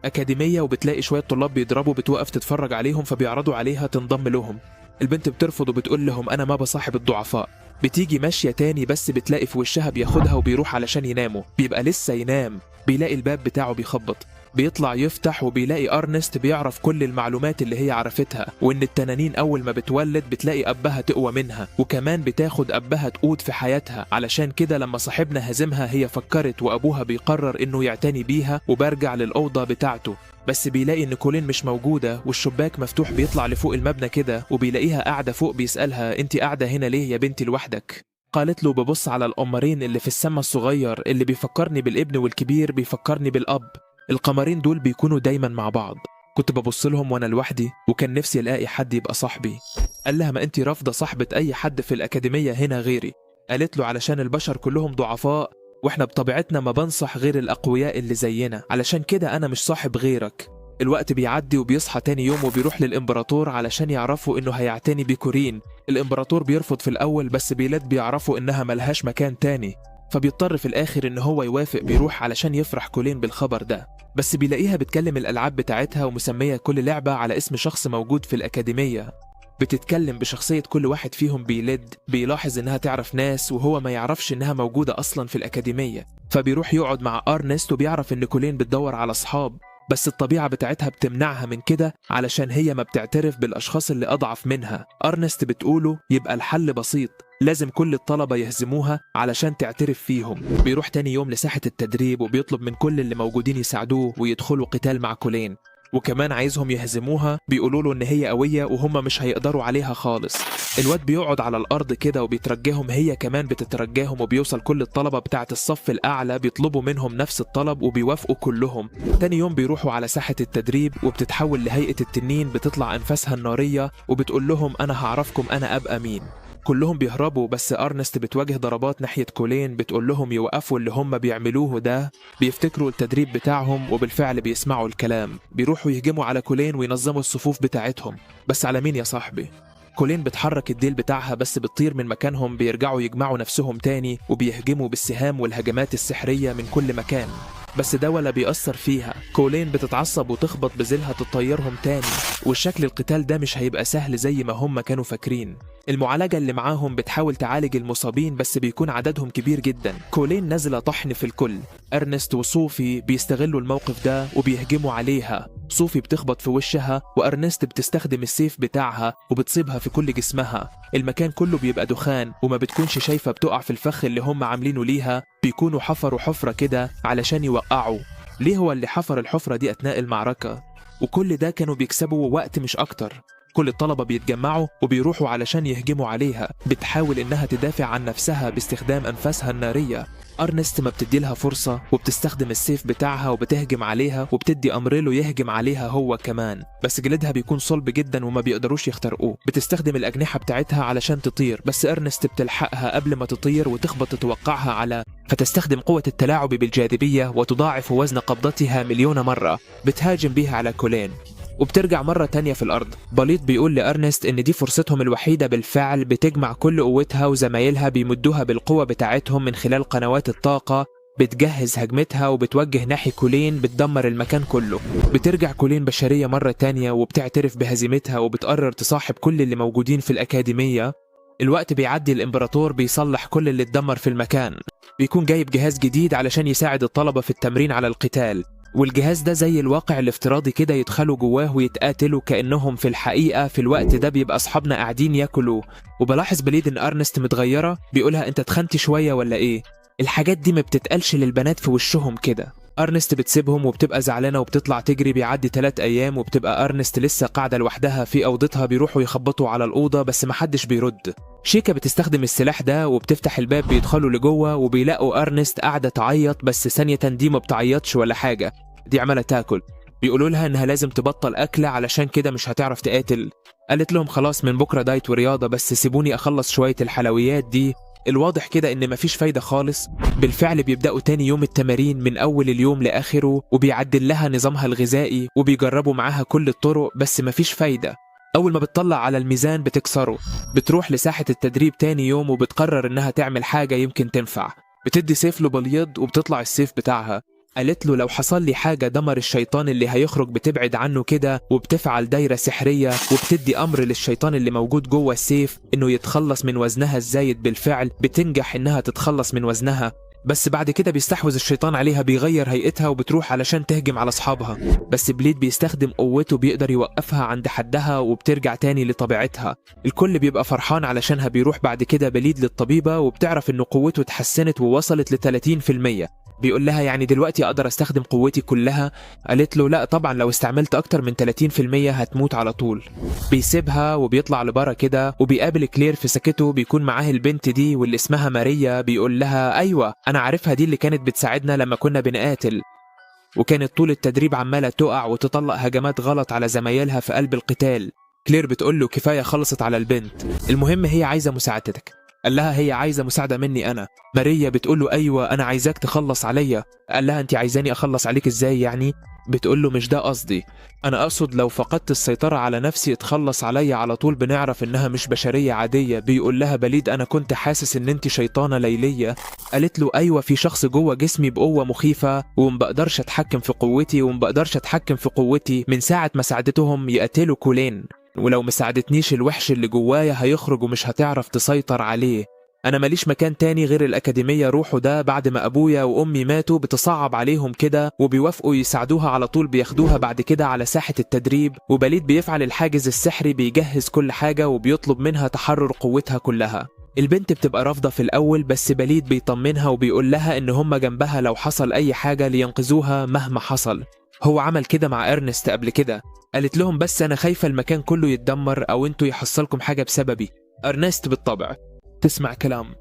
أكاديمية وبتلاقي شوية طلاب بيضربوا، بتوقف تتفرج عليهم فبيعرضوا عليها تنضم لهم. البنت بترفض وبتقول لهم أنا ما بصاحب الضعفاء. بتيجي ماشية تاني بس بتلاقي في وشها بياخدها وبيروح علشان يناموا. بيبقى لسه ينام، بيلاقي الباب بتاعه بيخبط، بيطلع يفتح وبيلاقي أرنست بيعرف كل المعلومات اللي هي عرفتها، وإن التنانين أول ما بتولد بتلاقي أبها تقوى منها، وكمان بتاخد أبها تقود في حياتها. علشان كده لما صاحبنا هزمها هي فكرت وأبوها بيقرر إنه يعتني بيها، وبرجع للأوضة بتاعته. بس بيلاقي إن كولين مش موجودة والشباك مفتوح بيطلع لفوق المبنى كده، وبيلاقيها قاعدة فوق. بيسألها أنت قاعدة هنا ليه يا بنتي لوحدك؟ قالت له ببص على القمرين اللي في السما الصغير اللي بيفكرني بالابن والكبير بيفكرني بالأب. القمرين دول بيكونوا دايما مع بعض، كنت ببص لهم وانا لوحدي وكان نفسي الاقي حد يبقى صاحبي. قال لها ما انتي رافضة صاحبة اي حد في الأكاديمية هنا غيري. قالت له علشان البشر كلهم ضعفاء، واحنا بطبيعتنا ما بنصح غير الأقوياء اللي زينا، علشان كده انا مش صاحب غيرك. الوقت بيعدي وبيصحى تاني يوم وبيروح للإمبراطور علشان يعرفوا انه هيعتني بكورين. الإمبراطور بيرفض في الأول بس بيلاد بيعرفوا انها ملهاش مكان تاني، فبيضطر في الآخر إن هو يوافق. بيروح علشان يفرح كولين بالخبر ده، بس بيلاقيها بتكلم الألعاب بتاعتها ومسمية كل لعبة على اسم شخص موجود في الأكاديمية. بتتكلم بشخصية كل واحد فيهم. بيلاحظ إنها تعرف ناس وهو ما يعرفش إنها موجودة أصلا في الأكاديمية، فبيروح يقعد مع أرنست وبيعرف إن كولين بتدور على أصحاب، بس الطبيعة بتاعتها بتمنعها من كده علشان هي ما بتعترف بالأشخاص اللي أضعف منها. أرنست بتقوله يبقى الحل بسيط، لازم كل الطلبة يهزموها علشان تعترف فيهم. بيروح تاني يوم لساحة التدريب وبيطلب من كل اللي موجودين يساعدوه ويدخلوا قتال مع كولين، وكمان عايزهم يهزموها. بيقولوا له ان هي قوية وهم مش هيقدروا عليها خالص. الواد بيقعد على الارض كده وبيترجاهم، هي كمان بتترجاهم، وبيوصل كل الطلبة بتاعة الصف الاعلى بيطلبوا منهم نفس الطلب وبيوافقوا كلهم. تاني يوم بيروحوا على ساحة التدريب وبتتحول لهيئة التنين، بتطلع انفاسها النارية وبتقول لهم انا هعرفكم انا ابقى مين. كلهم بيهربوا بس أرنست بتواجه ضربات ناحية كولين، بتقول لهم يوقفوا اللي هم بيعملوه ده. بيفتكروا التدريب بتاعهم وبالفعل بيسمعوا الكلام. بيروحوا يهجموا على كولين وينظموا الصفوف بتاعتهم. بس على مين يا صاحبي؟ كولين بتحرك الديل بتاعها بس بتطير من مكانهم. بيرجعوا يجمعوا نفسهم تاني وبيهجموا بالسهام والهجمات السحرية من كل مكان، بس ده ولا بيأثر فيها. كولين بتتعصب وتخبط بزيلها تطيرهم تاني، والشكل القتال ده مش هيبقى سهل زي ما هم كانوا فاكرين. المعالجة اللي معاهم بتحاول تعالج المصابين بس بيكون عددهم كبير جدا. كولين نازلة طحن في الكل. أرنست وصوفي بيستغلوا الموقف ده وبيهجموا عليها. صوفي بتخبط في وشها وأرنست بتستخدم السيف بتاعها وبتصيبها في كل جسمها. المكان كله بيبقى دخان وما بتكونش شايفة بتقع في الفخ اللي هم عاملينه ليها. بيكونوا حفروا حفرة كده علشان يوقعوا. ليه هو اللي حفر الحفرة دي أثناء المعركة؟ وكل ده كانوا بيكسبوا وقت مش أكتر. كل الطلبة بيتجمعوا وبيروحوا علشان يهجموا عليها. بتحاول إنها تدافع عن نفسها باستخدام أنفاسها النارية. أرنست ما بتدي لها فرصة وبتستخدم السيف بتاعها وبتهجم عليها، وبتدي أمريلو يهجم عليها هو كمان، بس جلدها بيكون صلب جدا وما بيقدروش يخترقوه. بتستخدم الأجنحة بتاعتها علشان تطير، بس أرنست بتلحقها قبل ما تطير وتخبط تتوقعها فتستخدم قوة التلاعب بالجاذبية وتضاعف وزن قبضتها مليون مرة. بتهاجم بيها على كولين وبترجع مرة تانية في الأرض. بليط بيقول لأرنست إن دي فرصتهم الوحيدة بالفعل. بتجمع كل قوتها وزمايلها بيمدوها بالقوة بتاعتهم من خلال قنوات الطاقة. بتجهز هجمتها وبتوجه ناحية كولين، بتدمر المكان كله. بترجع كولين بشرية مرة تانية وبتعترف بهزيمتها وبتقرر تصاحب كل اللي موجودين في الأكاديمية. الوقت بيعدي، الإمبراطور بيصلح كل اللي اتدمر في المكان. بيكون جايب جهاز جديد علشان يساعد الطلبة في التمرين على القتال، والجهاز ده زي الواقع الافتراضي كده، يدخلوا جواه ويتقاتلوا كأنهم في الحقيقة. في الوقت ده بيبقى أصحابنا قاعدين ياكلوا، وبلاحظ بليد إن أرنست متغيرة. بيقولها أنت تخنتي شوية ولا إيه؟ الحاجات دي ما بتتقالش للبنات في وشهم كده. أرنست بتسيبهم وبتبقى زعلانة وبتطلع تجري. بيعدي 3 أيام وبتبقى أرنست لسه قاعدة لوحدها في أوضتها. بيروحوا يخبطوا على الأوضة بس محدش بيرد. شيكا بتستخدم السلاح ده وبتفتح الباب. بيدخلوا لجوه وبيلاقوا أرنست قاعدة تعيط، بس ثانية دي ما بتعيطش ولا حاجة، دي عمالة تاكل. بيقولوا لها إنها لازم تبطل أكل علشان كده مش هتعرف تقاتل. قالت لهم خلاص من بكرة دايت ورياضة، بس سيبوني أخلص شوية الحلويات دي. الواضح كده إن مفيش فايدة خالص. بالفعل بيبدأوا تاني يوم التمارين من أول اليوم لآخره، وبيعدل لها نظامها الغذائي وبيجربوا معاها كل الطرق بس مفيش فايدة. أول ما بتطلع على الميزان بتكسره. بتروح لساحة التدريب تاني يوم وبتقرر إنها تعمل حاجة يمكن تنفع. بتدي سيف لبليض وبتطلع السيف بتاعها. قالت له لو حصل لي حاجة دمر الشيطان اللي هيخرج بتبعد عنه كده وبتفعل دايرة سحرية وبتدي أمر للشيطان اللي موجود جوه السيف إنه يتخلص من وزنها الزايد، بالفعل بتنجح إنها تتخلص من وزنها. بس بعد كده بيستحوذ الشيطان عليها، بيغير هيئتها وبتروح علشان تهجم على أصحابها. بس بليد بيستخدم قوته، بيقدر يوقفها عند حدها وبترجع تاني لطبيعتها. الكل بيبقى فرحان علشانها. بيروح بعد كده بليد للطبيبة وبتعرف إنه قوته اتحسنت ووصلت ل30%. بيقول لها يعني دلوقتي أقدر أستخدم قوتي كلها؟ قالت له لا طبعا، لو استعملت أكتر من 30% هتموت على طول. بيسيبها وبيطلع لبرا كده وبيقابل كلير في سكته، بيكون معاه البنت دي واللي اسمها ماريا. بيقول لها أيوة أنا عارفها، دي اللي كانت بتساعدنا لما كنا بنقاتل، وكانت طول التدريب عمالة تقع وتطلق هجمات غلط على زمايلها في قلب القتال. كلير بتقول له كفاية، خلصت على البنت، المهم هي عايزة مساعدتك. قال لها هي عايزة مساعدة مني أنا. ماريا بتقول له أيوة أنا عايزاك تخلص عليا. قال لها أنت عايزاني أخلص عليك إزاي يعني؟ بتقول له مش ده قصدي، أنا أقصد لو فقدت السيطرة على نفسي اتخلص عليا على طول، بنعرف إنها مش بشرية عادية. بيقول لها بليد أنا كنت حاسس إن أنت شيطانة ليلية. قالت له أيوة، في شخص جوه جسمي بقوة مخيفة ومبقدرش أتحكم في قوتي ومبقدرش أتحكم في قوتي من ساعة ما ساعدتهم يقتلوا كولين، ولو مساعدتنيش الوحش اللي جوايا هيخرج ومش هتعرف تسيطر عليه. أنا ماليش مكان تاني غير الأكاديمية. روحه ده بعد ما أبويا وأمي ماتوا بتصعب عليهم كده وبيوافقوا يساعدوها على طول، بياخدوها بعد كده على ساحة التدريب. وبليد بيفعل الحاجز السحري، بيجهز كل حاجة وبيطلب منها تحرر قوتها كلها. البنت بتبقى رافضة في الأول، بس بليد بيطمنها وبيقول لها إن هم جنبها لو حصل أي حاجة لينقذوها مهما حصل. هو عمل كده مع إرنست قبل كده. قالت لهم بس أنا خايفة المكان كله يتدمر أو أنتوا يحصلكم حاجة بسببي. إرنست بالطبع تسمع كلام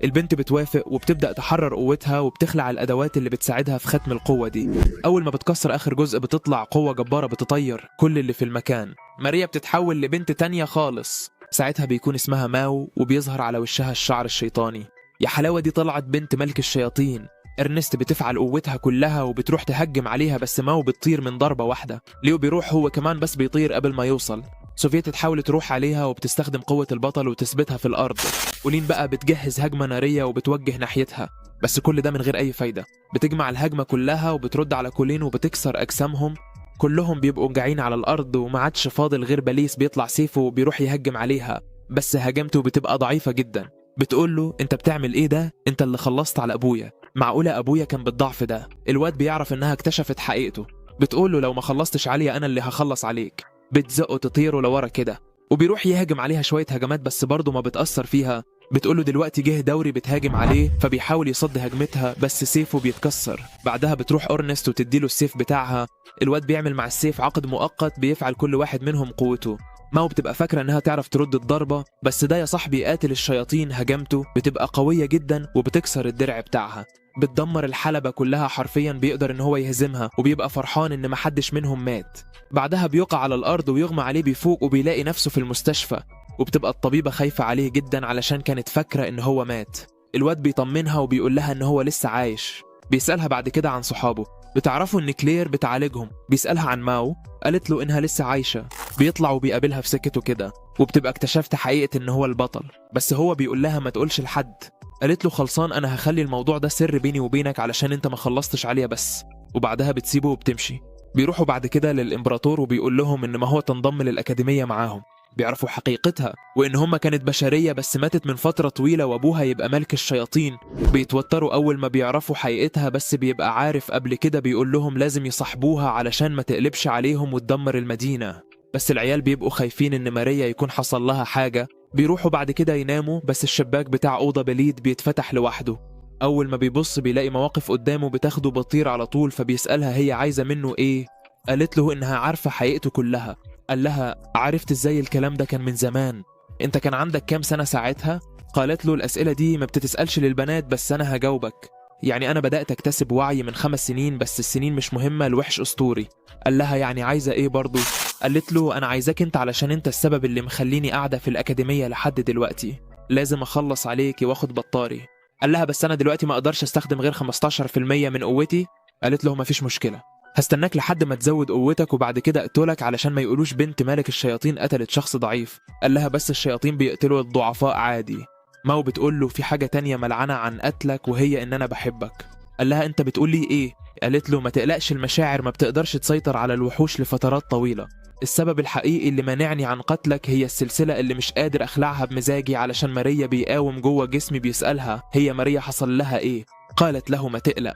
البنت، بتوافق وبتبدأ تحرر قوتها وبتخلع الأدوات اللي بتساعدها في ختم القوة دي. أول ما بتكسر آخر جزء بتطلع قوة جبارة بتطير كل اللي في المكان. ماريا بتتحول لبنت تانية خالص، ساعتها بيكون اسمها ماو وبيظهر على وشها الشعر الشيطاني. يا حلاوة، دي طلعت بنت ملك الشياطين. إرنست بتفعل قوتها كلها وبتروح تهجم عليها، بس ماو بتطير من ضربة واحدة. ليو بيروح هو كمان بس بيطير قبل ما يوصل. سوفيت تحاول تروح عليها وبتستخدم قوة البطل وتثبتها في الأرض. ولين بقى بتجهز هجمة نارية وبتوجه ناحيتها، بس كل ده من غير أي فايدة. بتجمع الهجمة كلها وبترد على كولين وبتكسر أجسامهم. كلهم بيبقوا جاعين على الأرض وما عادش فاضل غير بليس بيطلع سيفه وبيروح يهجم عليها، بس هجمته بتبقى ضعيفة جدا. بتقول له أنت بتعمل إيه ده؟ أنت اللي خلصت على أبويا. معقولة أبويا كان بالضعف ده؟ الواد بيعرف إنها اكتشفت حقيقته. بتقول له لو ما خلصتش عليا أنا اللي هخلص عليك. بتزقه تطيره لورا كده وبيروح يهاجم عليها شوية هجمات، بس برضه ما بتأثر فيها. بتقوله دلوقتي جه دوري بتهاجم عليه، فبيحاول يصد هجمتها بس سيفه بيتكسر. بعدها بتروح أورنست وتديله السيف بتاعها. الواد بيعمل مع السيف عقد مؤقت بيفعل كل واحد منهم قوته. ماو بتبقى فاكرة انها تعرف ترد الضربة، بس ده يا صاحبي قاتل الشياطين. هجمته بتبقى قوية جدا وبتكسر الدرع بتاعها، بتدمر الحلبة كلها حرفيا. بيقدر ان هو يهزمها وبيبقى فرحان ان محدش منهم مات. بعدها بيقع على الأرض ويغمى عليه، بيفوق وبيلاقي نفسه في المستشفى. وبتبقى الطبيبة خايفة عليه جدا علشان كانت فاكرة ان هو مات. الواد بيطمنها وبيقول لها ان هو لسه عايش. بيسألها بعد كده عن صحابه. بتعرفوا ان كلير بتعالجهم. بيسألها عن ماو، قالت له انها لسه عايشة. بيطلع وبيقابلها في سكته كده وبتبقى اكتشفت حقيقة ان هو البطل، بس هو بيقول لها ما تقولش لحد. قالت له خلصان، انا هخلي الموضوع ده سر بيني وبينك علشان انت ما خلصتش عليها بس. وبعدها بتسيبه وبتمشي. بيروحوا بعد كده للإمبراطور وبيقول لهم ان ما هو تنضم للأكاديمية معاهم. بيعرفوا حقيقتها وإن هم كانت بشرية بس ماتت من فترة طويلة وأبوها يبقى ملك الشياطين. بيتوتروا أول ما بيعرفوا حقيقتها، بس بيبقى عارف قبل كده بيقول لهم لازم يصاحبوها علشان ما تقلبش عليهم وتدمر المدينة. بس العيال بيبقوا خايفين إن ماريا يكون حصل لها حاجة. بيروحوا بعد كده يناموا، بس الشباك بتاع أوضة بليد بيتفتح لوحده. أول ما بيبص بيلاقي مواقف قدامه بتاخده بطير على طول، فبيسألها هي عايزة منه إيه. قالت له إنها عارفة حقيقته كلها. قال لها عرفت إزاي؟ الكلام ده كان من زمان. أنت كان عندك كام سنة ساعتها؟ قالت له الأسئلة دي ما بتتسألش للبنات، بس أنا هجاوبك. يعني أنا بدأت أكتسب وعي من 5 سنين، بس السنين مش مهمة، الوحش أسطوري. قال لها يعني عايزة إيه برضو؟ قالت له أنا عايزاك أنت علشان أنت السبب اللي مخليني قاعدة في الأكاديمية لحد دلوقتي. لازم أخلص عليكي وأخد بطاري. قال لها بس أنا دلوقتي ما أقدرش أستخدم غير 15% من قوتي. قالت له مفيش مشكلة، هستناك لحد ما تزود قوتك وبعد كده اقتلك علشان ما يقولوش بنت ملك الشياطين قتلت شخص ضعيف. قال لها بس الشياطين بيقتلوا الضعفاء عادي. ماو بتقول له في حاجة تانية ملعنة عن قتلك، وهي إن أنا بحبك. قال لها أنت بتقولي إيه؟ قالت له ما تقلقش، المشاعر ما بتقدرش تسيطر على الوحوش لفترات طويلة. السبب الحقيقي اللي مانعني عن قتلك هي السلسلة اللي مش قادر أخلعها بمزاجي، علشان ماريا بيقاوم جوه جسمي. بيسألها هي ماريا حصل لها إيه؟ قالت له ما تقلق،